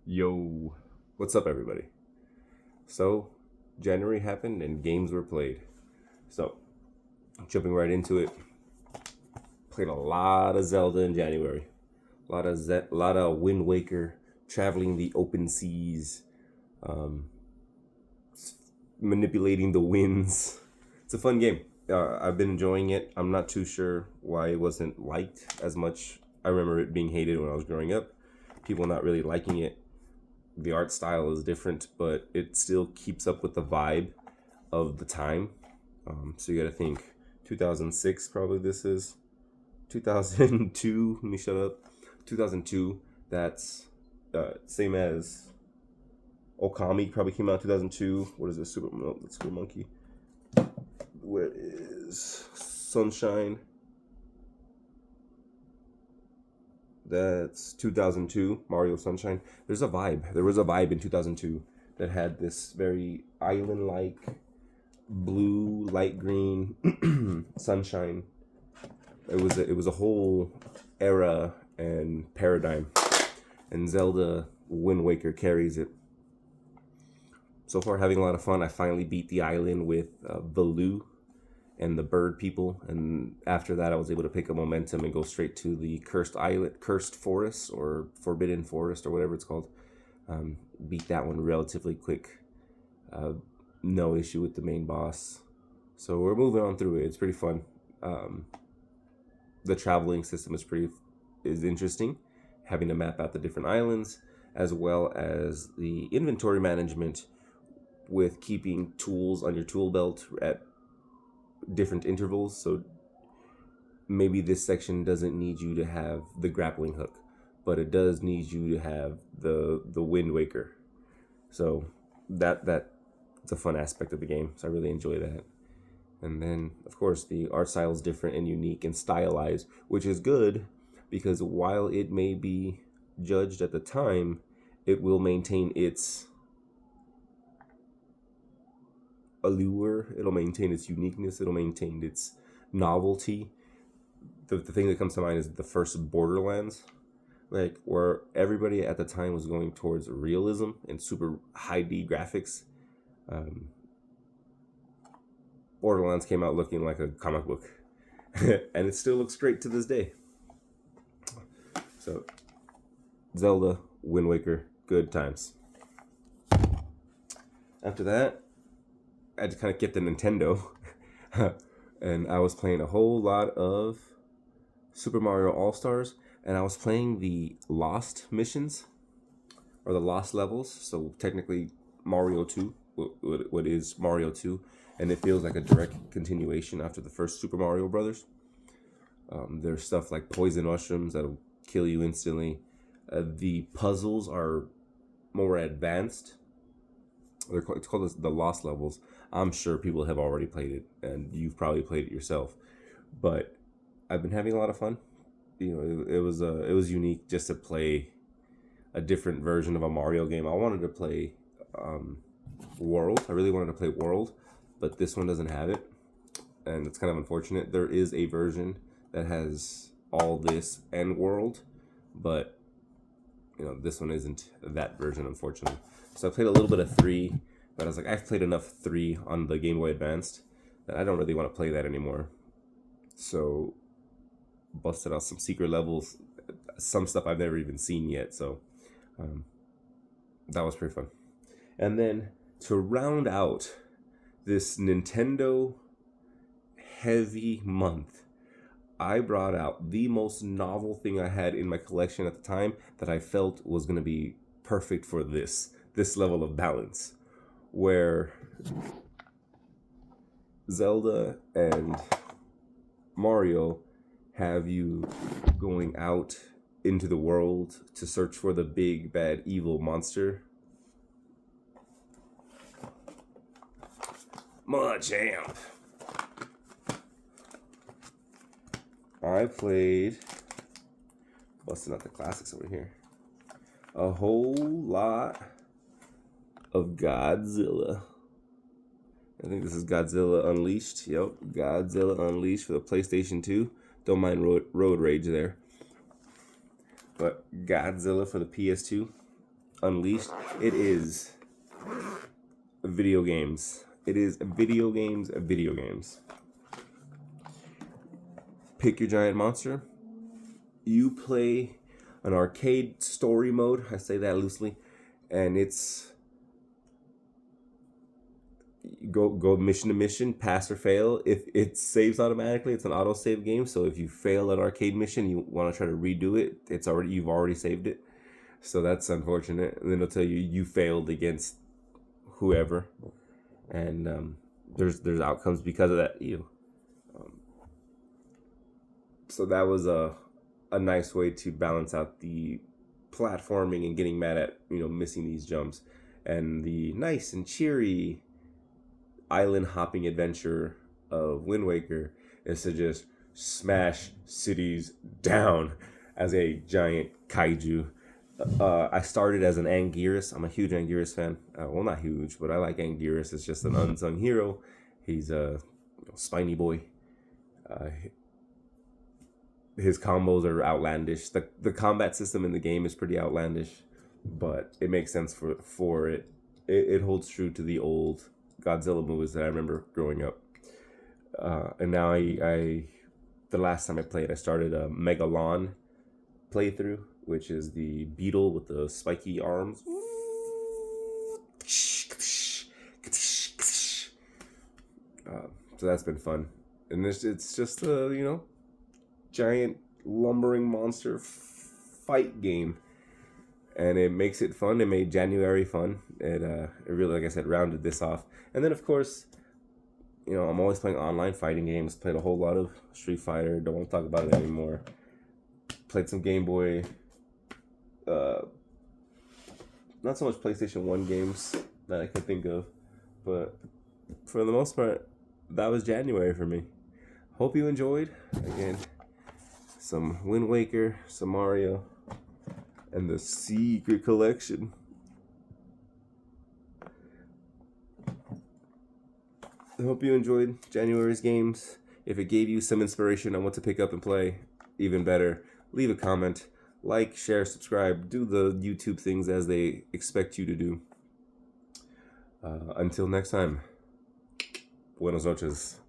Yo, what's up, everybody? So, January happened and games were played. So, jumping right into it, played a lot of Zelda in January. A lot of Wind Waker, traveling the open seas, um, manipulating the winds. It's a fun game. I've been enjoying it. I'm not too sure why it wasn't liked as much. I remember it being hated when I was growing up. People not really liking it. The art style is different, but it still keeps up with the vibe of the time. So you got to think 2006 probably this is 2002. Let me shut up. 2002. That's same as Okami probably came out 2002. What is this? Super Monkey. Where is Sunshine? That's 2002. Mario Sunshine. There's a vibe. There was a vibe in 2002 that had this very island-like blue, light green sunshine. It was a whole era and paradigm, and Zelda Wind Waker carries it. So far, having a lot of fun. I finally beat the island with Valoo and the bird people, and after that, I was able to pick up momentum and go straight to the cursed island, cursed forest, or forbidden forest, or whatever it's called. Beat that one relatively quick. Uh, no issue with the main boss. So we're moving on through it. It's pretty fun. Um, the traveling system is interesting, having to map out the different islands, as well as the inventory management with keeping tools on your tool belt at different intervals. So maybe this section doesn't need you to have the grappling hook, but it does need you to have the Wind Waker. So that it's a fun aspect of the game. So I really enjoy that. And then, of course, the art style is different and unique and stylized, which is good because while it may be judged at the time, it will maintain its allure, it'll maintain its uniqueness, it'll maintain its novelty. The thing that comes to mind is the first Borderlands, like where everybody at the time was going towards realism and super high D graphics. Um, Borderlands came out looking like a comic book, and it still looks great to this day. So, Zelda, Wind Waker, good times. After that, I had to kind of get the Nintendo, and I was playing a whole lot of Super Mario All Stars, and I was playing the Lost missions or the Lost levels. So technically, Mario 2, what is Mario 2, and it feels like a direct continuation after the first Super Mario Brothers. There's stuff like poison mushrooms that'll kill you instantly. The puzzles are more advanced. It's called the Lost levels. I'm sure people have already played it, and you've probably played it yourself. But I've been having a lot of fun. It was unique just to play a different version of a Mario game. I wanted to play World. I really wanted to play World, but this one doesn't have it, and it's kind of unfortunate. There is a version that has all this and World, but this one isn't that version, unfortunately. So I played a little bit of 3, but I was like, I've played enough 3 on the Game Boy Advanced that I don't really want to play that anymore. So busted out some secret levels, some stuff I've never even seen yet. So um, that was pretty fun. And then to round out this Nintendo heavy month, I brought out the most novel thing I had in my collection at the time that I felt was going to be perfect for this level of balance, where Zelda and Mario have you going out into the world to search for the big bad evil monster. Machamp. I played, busting out the classics over here, a whole lot of Godzilla. I think this is Godzilla Unleashed. Yep, Godzilla Unleashed for the PlayStation 2. Don't mind Road Rage there. But Godzilla for the PS2. unleashed. It is video games. It is video games. Video games. Pick your giant monster. You play an arcade story mode. I say that loosely, and it's go mission to mission, pass or fail. If it saves automatically, it's an auto save game. So if you fail an arcade mission, you want to try to redo it. You've already saved it. So that's unfortunate. And then it'll tell you failed against whoever, and there's outcomes because of that. So that was a nice way to balance out the platforming and getting mad at missing these jumps, and the nice and cheery island hopping adventure of Wind Waker is to just smash cities down as a giant kaiju. I started as an Anguirus. I'm a huge Anguirus fan. Well, not huge, but I like Anguirus. It's just an unsung hero. He's a spiny boy. His combos are outlandish. The combat system in the game is pretty outlandish, but it makes sense for it. It holds true to the old Godzilla movies that I remember growing up. And now I the last time I played, I started a Megalon playthrough, which is the beetle with the spiky arms. So that's been fun, and it's just a giant lumbering monster fight game, and it makes it fun. It made January fun. It really, like I said, rounded this off. And then of course, I'm always playing online fighting games. Played a whole lot of Street Fighter. Don't want to talk about it anymore. Played some Game Boy. Not so much PlayStation 1 games that I could think of, but for the most part, that was January for me. Hope you enjoyed. Again, some Wind Waker, some Mario, and the Secret Collection. I hope you enjoyed January's games. If it gave you some inspiration on what to pick up and play, even better, leave a comment, like, share, subscribe, do the YouTube things as they expect you to do. Until next time, buenas noches.